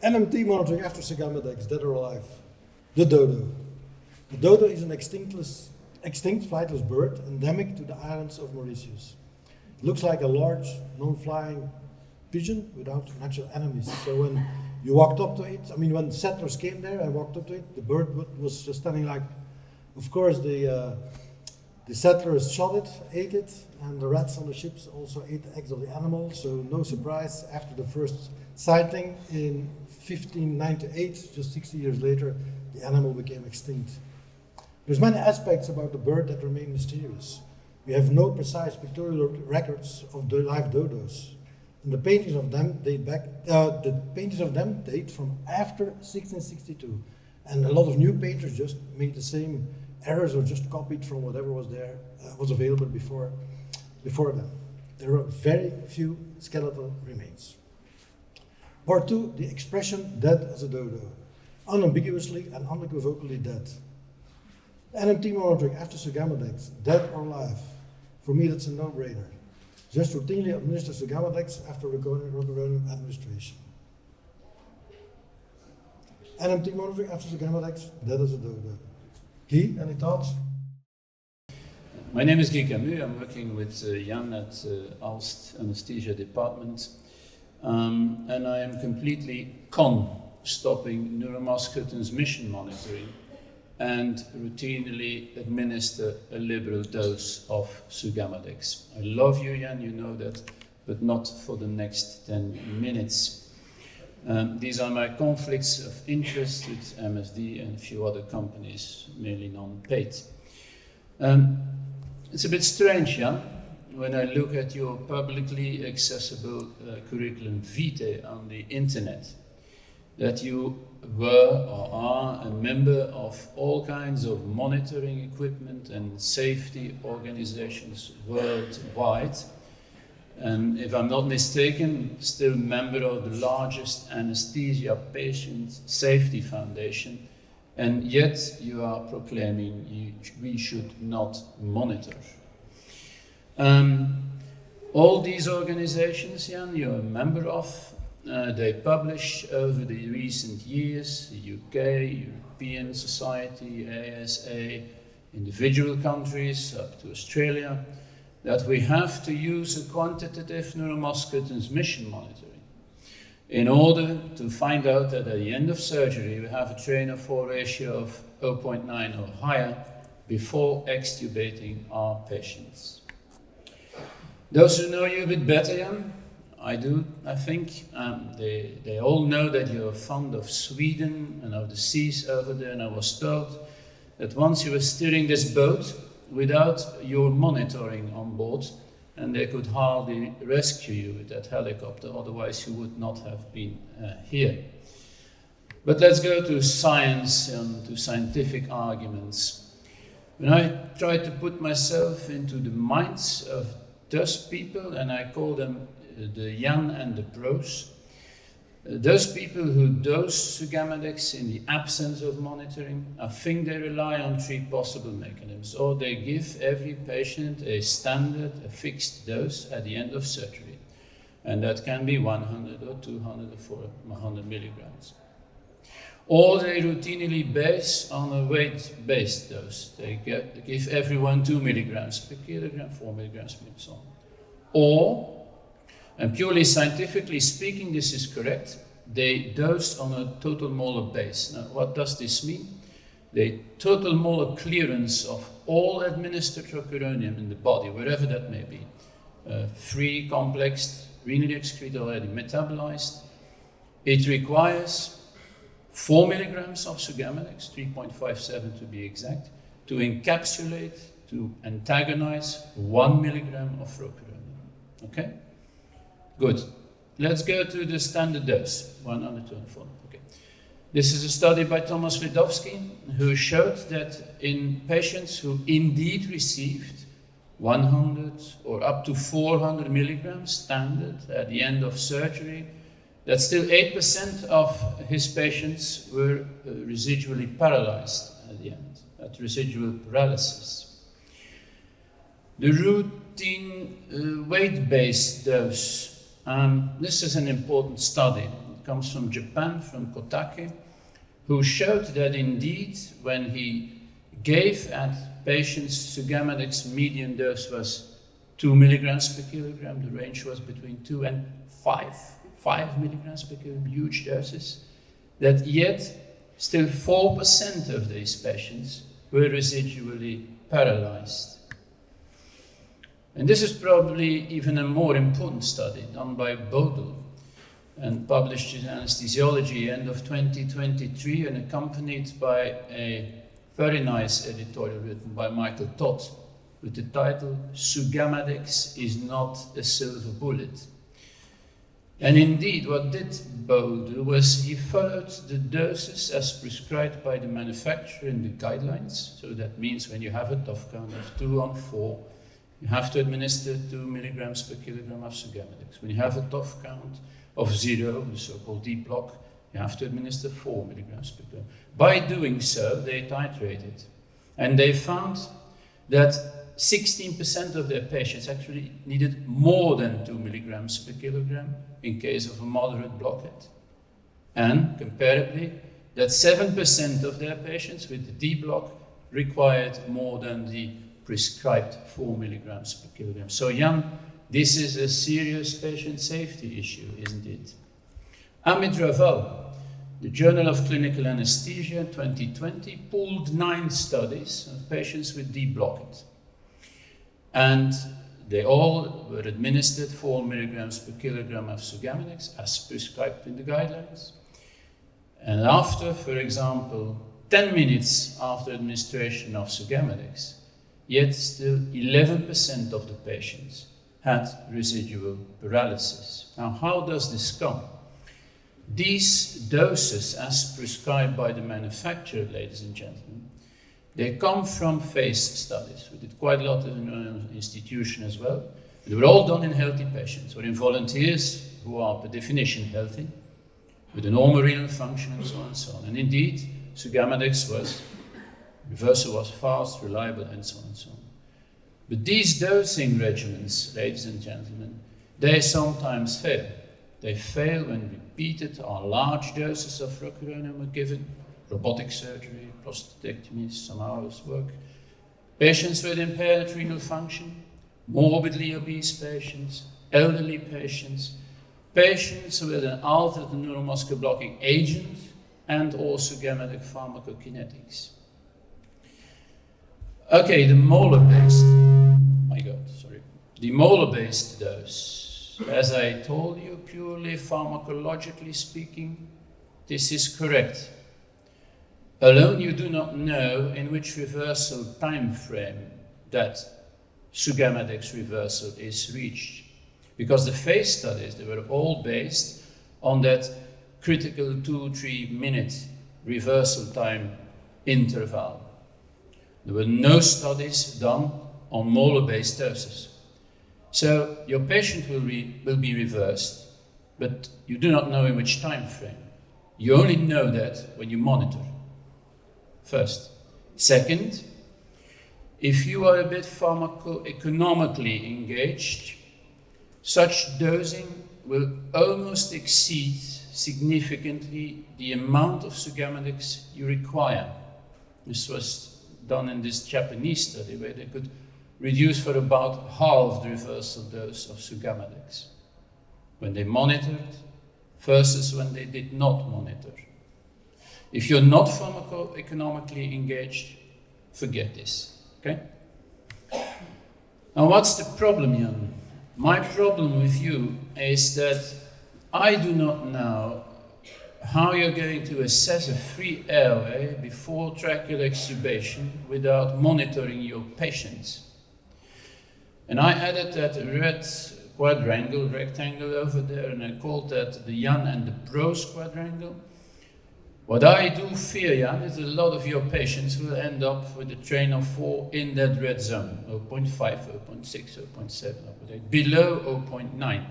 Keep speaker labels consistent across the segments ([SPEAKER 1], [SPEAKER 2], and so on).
[SPEAKER 1] NMT monitoring after sugammadex, dead or alive. The dodo. The dodo is an extinct flightless bird endemic to the islands of Mauritius. It looks like a large, non-flying pigeon without natural enemies. So when you walked up to it, when settlers came there and walked up to it, the bird was just standing like, of course, the settlers shot it, ate it, and the rats on the ships also ate the eggs of the animal. So no surprise, after the first sighting in 1598, just 60 years later, the animal became extinct. There's many aspects about the bird that remain mysterious. We have no precise pictorial records of the live dodos. And the paintings of them date from after 1662. And a lot of new painters just made the same errors or just copied from whatever was there, was available before them. There are very few skeletal remains. Part 2, the expression dead as a dodo. Unambiguously and unequivocally dead. NMT monitoring after sugammadex, dead or alive. For me, that's a no-brainer. Just routinely administer sugammadex after rocuronium administration. NMT monitoring after sugammadex, dead as a dodo. Guy, any thoughts?
[SPEAKER 2] My name is Guy Cammu. I'm working with Jan at Aalst Anesthesia Department. And I am completely stopping neuromuscular transmission monitoring and routinely administer a liberal dose of sugammadex. I love you, Jan, you know that, but not for the next 10 minutes. These are my conflicts of interest with MSD and a few other companies, mainly non-paid. It's a bit strange, Jan, when I look at your publicly accessible curriculum vitae on the internet, that you were or are a member of all kinds of monitoring equipment and safety organizations worldwide. And if I'm not mistaken, still member of the largest anesthesia patient safety foundation, and yet you are proclaiming we should not monitor. All these organizations, Jan, you're a member of, they publish over the recent years, the UK, European Society, ASA, individual countries up to Australia, that we have to use a quantitative neuromuscular transmission monitoring in order to find out that at the end of surgery we have a train of 4 ratio of 0.9 or higher before extubating our patients. Those who know you a bit better, Jan, I do, I think, they all know that you're fond of Sweden and of the seas over there, and I was told that once you were steering this boat without your monitoring on board, and they could hardly rescue you with that helicopter, otherwise you would not have been here. But let's go to science and to scientific arguments. When I try to put myself into the minds of those people, and I call them the Jan and the pros, those people who dose sugammadex in the absence of monitoring, I think they rely on 3 possible mechanisms. Or they give every patient a standard, a fixed dose at the end of surgery. And that can be 100 or 200 or 400 milligrams. Or they routinely base on a weight-based dose. They give everyone 2 milligrams per kilogram, 4 milligrams per so on. Or, and purely scientifically speaking, this is correct, they dose on a total molar base. Now, what does this mean? The total molar clearance of all administered rocuronium in the body, wherever that may be, free, complex, renally excreted, already metabolized. It requires 4 milligrams of sugammadex, 3.57 to be exact, to encapsulate, to antagonize 1 milligram of rocuronium. Okay? Good. Let's go to the standard dose, 100 to 4. Okay. This is a study by Thomas Lidowski, who showed that in patients who indeed received 100 or up to 400 milligrams standard at the end of surgery, that still 8% of his patients were residually paralyzed at the end, at residual paralysis. The routine weight-based dose, this is an important study comes from Japan, from Kotake, who showed that indeed when he gave at patients sugammadex, median dose was 2 milligrams per kilogram. The range was between 2 and 5 milligrams per kilogram, huge doses. That yet still 4% of these patients were residually paralyzed. And this is probably even a more important study done by Bodel and published in Anesthesiology end of 2023 and accompanied by a very nice editorial written by Michael Todd with the title "Sugammadex is not a silver bullet." And indeed, what did Bodel was he followed the doses as prescribed by the manufacturer in the guidelines. So that means when you have a tough count of 2 on 4, you have to administer 2 milligrams per kilogram of sugammadex. When you have a tough count of 0, the so-called D block, you have to administer 4 milligrams per kilogram. By doing so, they titrated. And they found that 16% of their patients actually needed more than 2 milligrams per kilogram in case of a moderate blockade. And comparably, that 7% of their patients with the D block required more than the prescribed 4 milligrams per kilogram. So Jan, this is a serious patient safety issue, isn't it? Amit Raval, the Journal of Clinical Anesthesia 2020, pooled 9 studies of patients with D blockade. And they all were administered 4 milligrams per kilogram of sugammadex as prescribed in the guidelines. And after, for example, 10 minutes after administration of sugammadex, yet still 11% of the patients had residual paralysis. Now, how does this come? These doses, as prescribed by the manufacturer, ladies and gentlemen, they come from phase studies. We did quite a lot in our institution as well. They were all done in healthy patients, or in volunteers who are per definition healthy, with a normal renal function and so on and so on. And indeed, sugammadex reversal was fast, reliable, and so on and so on. But these dosing regimens, ladies and gentlemen, they sometimes fail. They fail when repeated or large doses of rocuronium are given, robotic surgery, prostatectomy, some hours work. Patients with impaired renal function, morbidly obese patients, elderly patients, patients with an altered neuromuscular blocking agent, and also gammatic pharmacokinetics. Okay, the molar-based dose. As I told you, purely pharmacologically speaking, this is correct. Alone, you do not know in which reversal time frame that sugammadex reversal is reached. Because the phase studies, they were all based on that critical 2-3 minute reversal time interval. There were no studies done on molar-based doses. So your patient will be reversed, but you do not know in which time frame. You only know that when you monitor. First. Second, if you are a bit pharmacoeconomically engaged, such dosing will almost exceed significantly the amount of sugammadex you require. This was done in this Japanese study where they could reduce for about half the reversal dose of sugammadex when they monitored versus when they did not monitor. If you're not pharmacoeconomically engaged, forget this, okay? Now what's the problem, Jan? My problem with you is that I do not know how you're going to assess a free airway before tracheal extubation without monitoring your patients. And I added that red rectangle over there, and I called that the Jan and the Bros quadrangle. What I do fear, Jan, is a lot of your patients will end up with a train of 4 in that red zone, 0.5, 0.6, 0.7, below 0.9.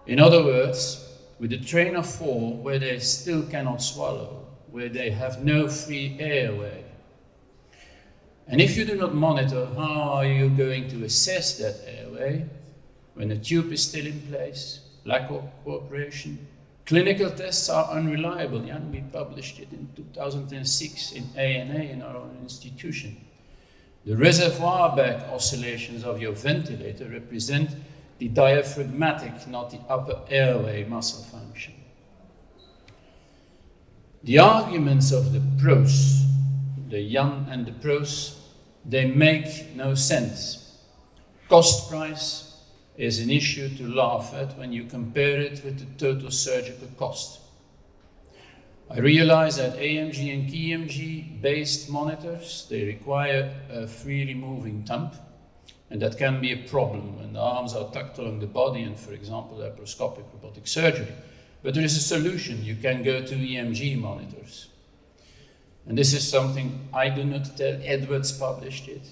[SPEAKER 2] In other words, with a train of 4 where they still cannot swallow, where they have no free airway. And if you do not monitor, how are you going to assess that airway when the tube is still in place, lack of cooperation, Clinical tests are unreliable. Jan, we published it in 2006 in ANA in our own institution. The reservoir bag oscillations of your ventilator represent the diaphragmatic, not the upper airway muscle function. The arguments of the pros, the Jan and the pros, they make no sense. Cost price is an issue to laugh at when you compare it with the total surgical cost. I realize that AMG and KMG based monitors, they require a free removing thumb, and that can be a problem when the arms are tucked along the body and, for example, laparoscopic robotic surgery. But there is a solution. You can go to EMG monitors. And this is something I do not tell, Edwards published it.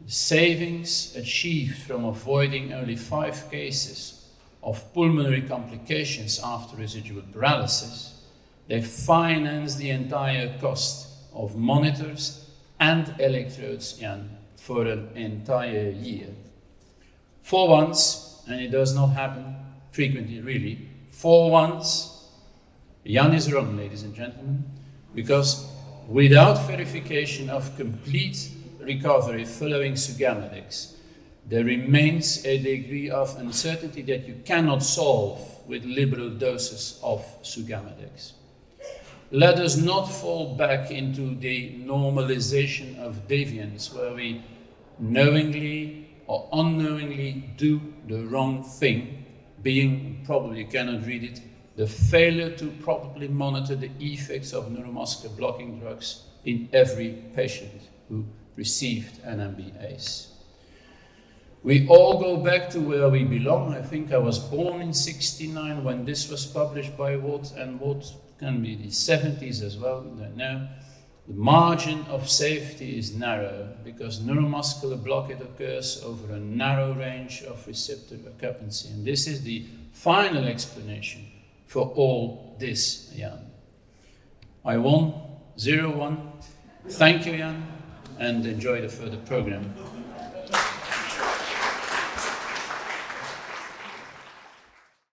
[SPEAKER 2] The savings achieved from avoiding only 5 cases of pulmonary complications after residual paralysis, they finance the entire cost of monitors and electrodes, Jan, for an entire year. For once, and it does not happen frequently really, for once, Jan is wrong, ladies and gentlemen, because without verification of complete recovery following sugammadex, there remains a degree of uncertainty that you cannot solve with liberal doses of sugammadex. Let us not fall back into the normalization of deviance, where we knowingly or unknowingly do the wrong thing, being, probably you cannot read it, the failure to properly monitor the effects of neuromuscular blocking drugs in every patient who received NMBAs. We all go back to where we belong. I think I was born in '69 when this was published by Watt, and Watt can be the 70s as well. Now, the margin of safety is narrow because neuromuscular blockade occurs over a narrow range of receptor occupancy, and this is the final explanation for all this, Jan. I won 0-1. Thank you, Jan, and enjoy the further program.